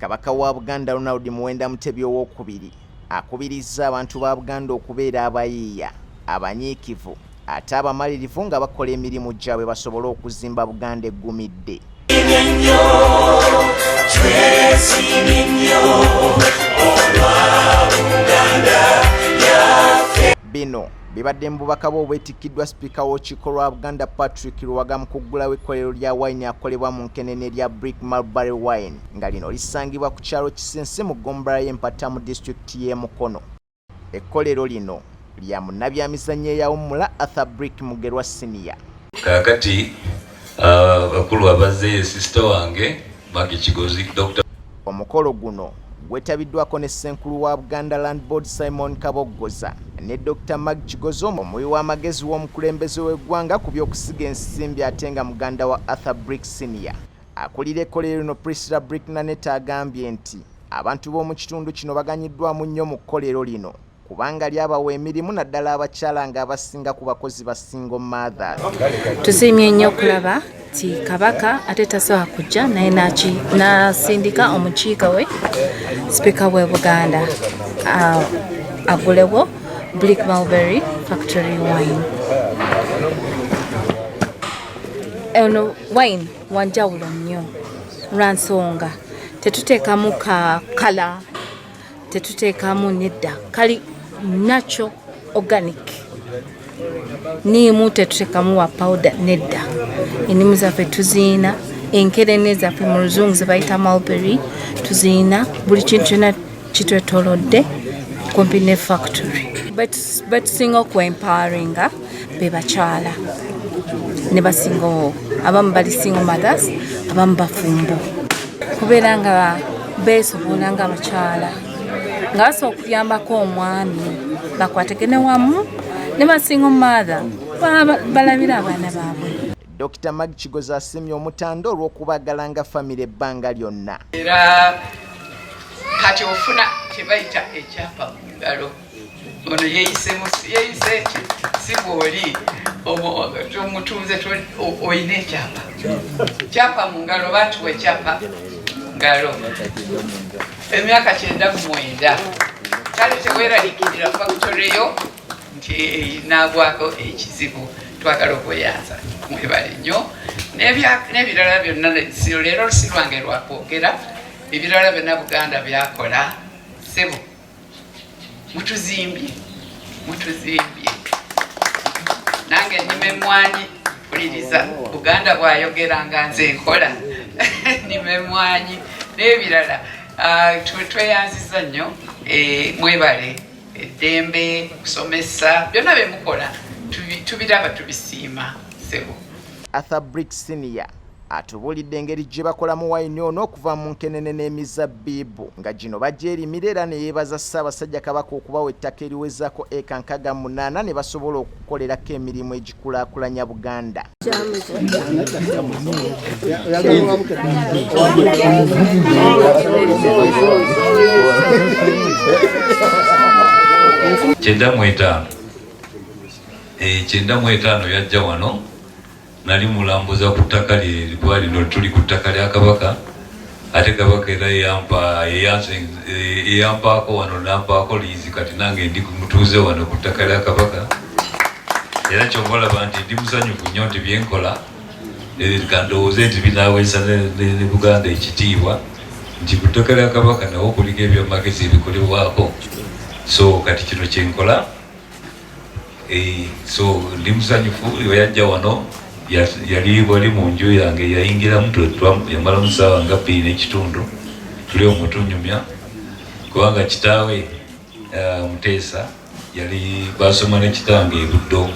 Kabaka wa Buganda Ronald Muwenda Mutebi ow'okubiri akubirizza abantu ba Buganda okubeera abayiiya abanyiikivu ate abamalirivu nga bakola emirimu gyabwe basobole okuzimba Buganda eggumidde. Bino bibadde mu bubaka bw'obwetikkiddwa sipiika w'olukiiko lwa Buganda Patrick Luwaga mu kuggulawo ekkolero lya wayini akolebwa mu nkenene lya Blick Mulberry Wine nga lino lisangibwa ku kyalo Kisense mu ggombolola y'Empata mu disitulikiti y'e Mukono. Ekkolero lino lya munnabyamizannyo eyawummula Arthur Blick Senior. Kaakati bakulu abazze sisita wange Magi Kigozi Dr. Omukolo guno gwetabiddwako ne Ssenkulu wa Buganda Land Board Simon Kabogoza ne Dr. Magi Kigozi omuwi w'amagezi w'omukulembeze w'eggwanga ku by'okusiga ensimbi ate nga muganda wa Arthur Blick Senior. Akulira ekkolero lino Priscilla Blick Naneta agambye nti abantu b'omu kitundu kino baganyiddwamu nnyo mu kkolero lino kubanga lyabawa emirimu naddala abakyala nga abasinga ku bakozi ba single mothers. Tusiimye nnyo okulaba ti Kabaka ate tasobola kujja naye nasindika omukiika we sipiika w'e Buganda agulewo Blick Mulberry Factory Wine. Eno wine wanjawulo nnyo lwa nsonga tetuteekamu kala tetuteekamu nedda kali natural organic niimu tetuteekamu wa powder nedda. Enimu zaffe tuziina enkerene zaffe mu luzungu ze bayita mulberry tuziina buli kintu kyonna kitwetoolodde kumpi ne factory. Betusinga okuempoweringa be bakyala ne basingawo abamu bali single mothers abamu bafumbo kubeera nga beesobola nga abakyala nga basobola okuyambako omwami bakwategene wamu ne basinga mother balabira abaana baabwe. Dr. Magi Kigozi asimye omutanda olw'okubagala nga famire ebbanga lyonna. Era kati ofuna kye bayita ekyapa mu ngalo ono yeeyise si bw'oli omutuuze olina ekyapa mu ngalo batuwa ekyapa ngalo emyaka 99 kale teweeralikirira fakitoreyo nti naagwako ekizibu twagala okweyanza mwebale nnyo n'ebirala byonna leero lusi lwange lwakwogera ebirala byonna Buganda byakola sebo mutuzimbye nange nnima emmwanyi puliriza Buganda bwayogera nga nze nkola nnima emmwanyi n'ebirala tweyanziza nnyo mwebale eddembe kusomesa byonna bye mukola tubiraba tubisiima sebo. Arthur Blick Senior atubuulidde engeri gye bakolamu wayini ono okuva mu nkenene n'emizabbiibu nga gino bagyerimira era ne yeebaza Ssaabasajja Kabaka okubawa ettaka eriwezaako eka 68 ne basobola okukolerako emirimu egikulaakulanya Buganda. Kyenda mu etaano yajja wano nali mulambuza ku ttaka lino tuli ku ttaka lya Kabaka ate Kabaka era eyampaako wano nampaako liizi kati nange ndi mutuuze wano ku ttaka lya Kabaka era kyombalaba nti ndi musanyufu nnyo nti byenkola kandowooze nti binaaweesa ne Buganda ekitiibwa nti ku ttaka lya Kabaka nawo kuliko ebyamagezi ebikolebwako so kati kino kyenkola so ndi musanyufu yajja wano yali wali mu nju yange yayingiramu yamala mu ssaawa nga 2 n'ekitundu tuli omutunyumya kubanga kitaawe Muteesa yali basoma ne kitange e Buddo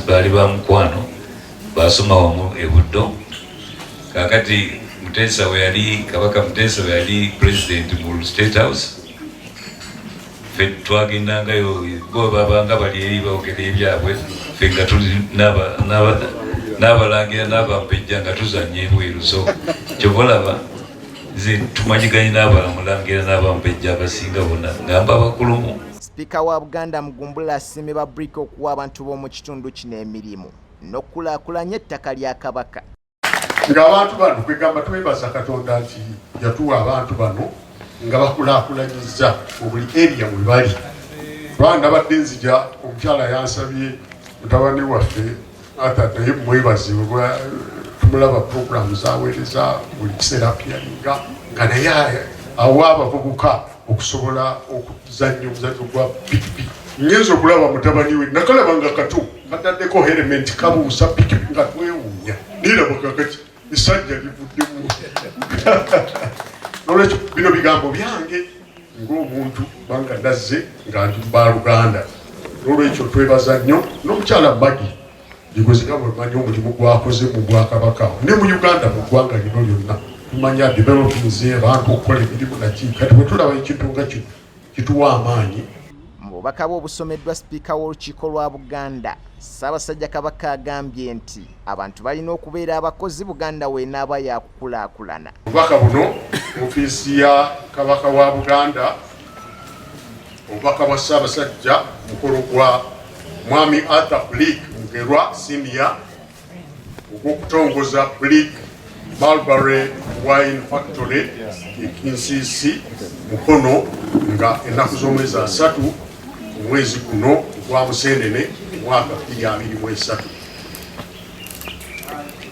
baali ba mukwano basoma wamu e Buddo kakati Kabaka Muteesa we yali president mu State House fe twagendangayo bo babanga bali eri boogera ebyabwe fe nga tuli n'abalangira n'abampejja nga tuzannya ebweru so kyobalaba ze tumanyiganye n'abamulangira n'abampejja abasinga bonna ngamba abakulumu. Sipiika wa Buganda Mugumbula asiimye ba Blick okuwa abantu b'omu kitundu kino emirimu n'okulaakulanya ettaka lya Kabaka. ng'abantu bano kwegamba twebaza Katonda nti yatuwa abantu bano nga bakulaakulanyiza mu buli area mwe bali. Nabadde nzija omukyala yansabye mutabani waffe Arthur naye mwebaze tumulaba programu zaweereza buli kiseera apyalinga nga naye awa abavubuka okusobola okuzannya omuzannyo gwa pikipiki. Ngenza okulaba mutabani we nakalaba nga kato kataddeko helmet kabuusa pikipiki nga twewuunya niraba kakati esajja livuddemu. Nolwekyo bino bigambo byange ng'omuntu banga nazze nga ndi Baaluganda. Nolwekyo twebaza nnyo n'omukyala Magi Ligoziga bwemanyi omulimu gwakoze mu Bwakabaka ne mu Uganda mu ggwanga lino lyonna. Tumanya developing abantu okukola emirimu naki kati bwe tulaba ekintu nga kino kituwa amaanyi. Mu bubaka bwe obusomeddwa Sipiika w'Olukiiko lwa Buganda, Ssaabasajja Kabaka agambye nti abantu balina okubeera abakozi Buganda w'enaaba yakukulaakulana. Obubaka buno ofiisi ya Kabaka wa Buganda, obubaka bwa Ssaabasajja mukolo gwa Mwami Arthur Blick Senior ogw'okutongoza Blick Mulberry Wine Factory Kinsisi Mukono nga ennaku z'omwezi 3 omwezi guno gwa Museenene mwaka 2023.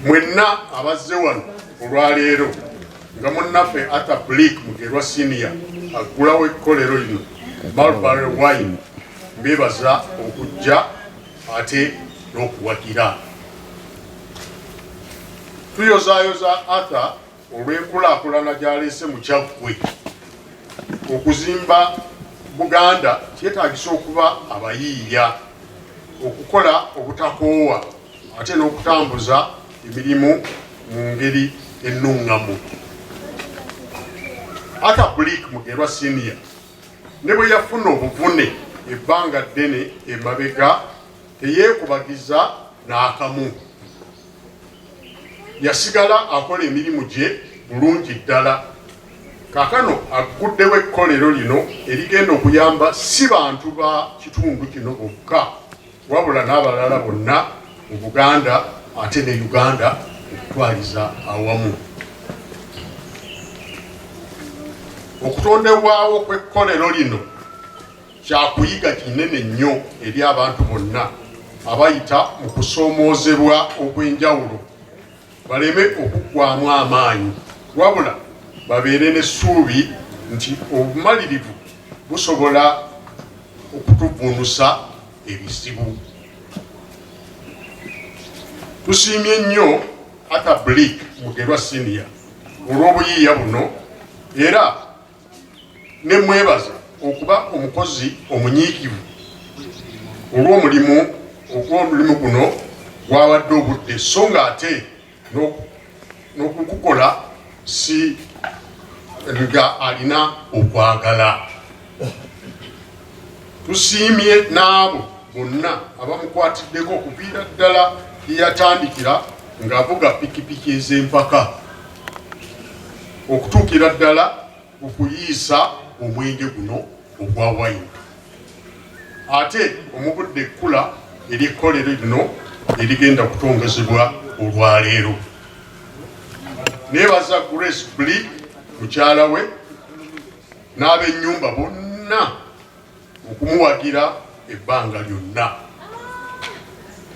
Mwenna abazze wano olwaleero nga munnaffe Arthur Blick Senior aggulawo ekkolero lino Mulberry Wine mbebaza okujja ate n'okuwagira. Tuyozaayoza Arthur olw'enkulaakulana gy'aleese mu kyaggwe. Okuzimba Buganda kyetaagisa okuba abayiiya, okukola obutakoowa ate n'okutambuza emirimu mu ngeri ennungamu. Arthur Blick Senior ne bwe yafuna obuvune ebbanga ddene emabega teyeekubagiza n'akamu. Yasigala akola emirimu gye bulungi ddala. Kaakano agguddewo ekkolero lino erigenda okuyamba si bantu ba kitundu kino bokka wabula n'abalala bonna mu Buganda ate ne Uganda okutwaliza awamu. Okutondebwawo kw'ekkolero lino kyakuyiga kinene nnyo eri abantu bonna abayita mu kusoomoozebwa okw'enjawulo baleme okuggwaamu amaanyi wabula babeere n'essuubi nti obumalirivu busobola okutuvuunusa ebizibu. Tusiimye nnyo Arthur Blick Senior olw'obuyiiya buno era ne mwebaza okuba omukozi omunyiikivu olw'omulimu guno gwabadde obudde so nga ate n'okukukola si nga alina okwagala. Tusiimye n'abo bonna abamukwatiddeko okuviira ddala yeyatandikira ng'avuga pikipiki ez'empaka okutuukira ddala okuyiisa omwenge guno ogwa wayini. Ate omugudde ekkula ery'ekkolero lino erigenda kutongozebwa olwaleero. Neebaza Grace Blick mukyala we n'ab'ennyumba bonna okumuwagira ebbanga lyonna.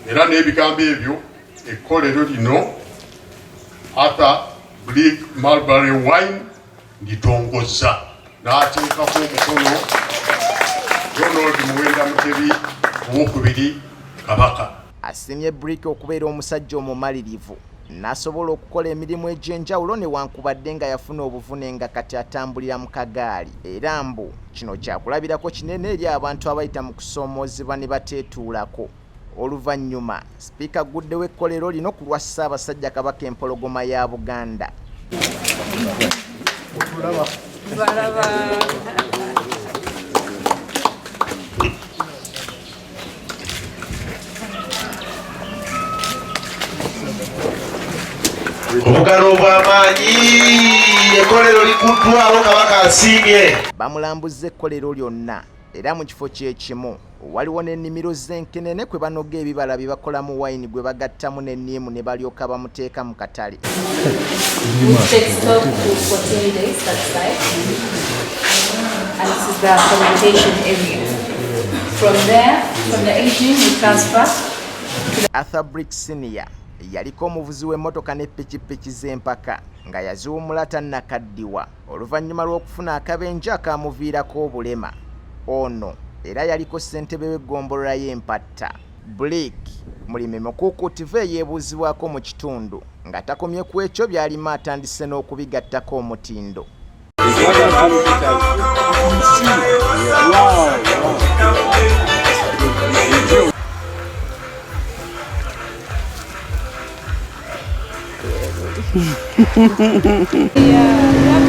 Era n'ebigambo ebyo ekkolero lino Arthur Blick Mulberry Wine litongoza n'ateekako omukono Ronald Muwenda Mutebi owokubiri Kabaka. Asiimye Blick okubeera omusajja omumalirivu n'asobola okukola emirimu egy'enjawulo newankubadde nga yafuna obuvune nga kati atambulira mu kagaali. Era mbu kino kyakulabirako kinene eri abantu abayita mu kusoomoozebwa ne bateetuulako. Oluvannyuma Sipiika agguddewo ekkolero lino ku lwa Ssaabasajja Kabaka empologoma ya Buganda. Omugalo obw'amaanyi ekkolero likuddwawo Kabaka asiimye. Bamulambuza ekkolero lyonna era mu kifo kye kimu waliwo n'ennimiro z'enkenene kwe banoga ebibala bye bakolamu wayini gwe bagattamu n'enniimu ne balyoka bamuteeka mu katale. And this is the fermentation area. From there, from the aging, we transfer to the Arthur Blick Senior yaliko omuvuzi w'emmotoka ne ppikipiki z'empaka nga yaziwummula tannakaddiwa oluvannyuma lw'okufuna akabenje akaamuviirako obulema. Ono era yaliko ssentebe w'eggombolola y'empatta. Blick mulimi mukuukuutivu eyeebuuzibwako mu kitundu nga takomye ku ekyo by'alima atandise n'okubigattako omutindo. yeah.